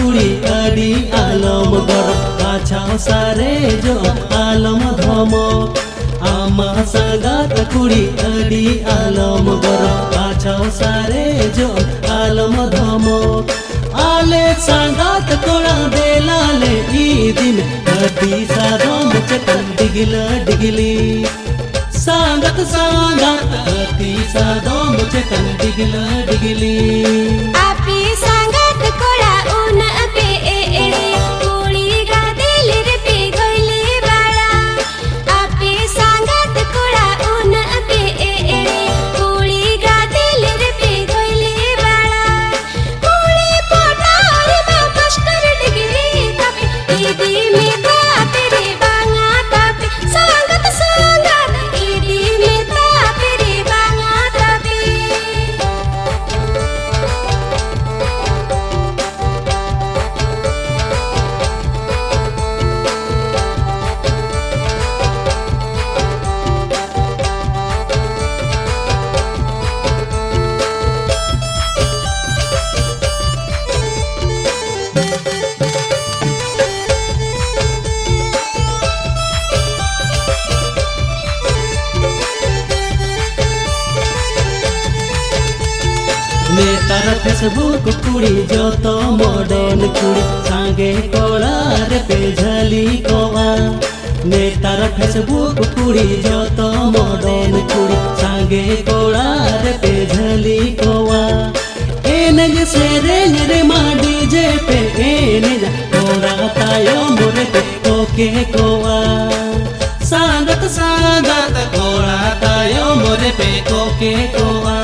कुड़ी अड़ी आलम गर काछाव सारे जो आलम धमक आमा संगात कुड़ी अड़ी आलम गर काछाव सारे जो आलम धमक आले संगात कोड़ा देलाले ई दिन हदी सादम चटन डिगिला डिगिली संगत संगत हदी सादम चटन डिगिला डिगिली आपी संगत कोड़ा उन पे एड़े कुड़ी गा दिल रे पे गइले बाड़ा आपी संगत कोड़ा उन पे एड़े कुड़ी गा दिल रे पे गइले बाड़ा कुड़ी पोटार मा मास्टर डिग्री तापे ईदी में तापे रे बांगा तापे संगत संगत ईदी में तापे रे बांगा तापे नेतार फेसबुक कुड़ी जो तो मॉडर्न कुड़ी सांगे कोलार पे झली कोवा नेतार फेसबुक कुड़ी जो तो मॉडर्न कुड़ी सांगे कोलार पे झली कोवा एने से रे माडी जे पे एने कोरा तायो मोरे पे ओके कोवा संगत संगत कोरा तायो मोरे पे ओके कोवा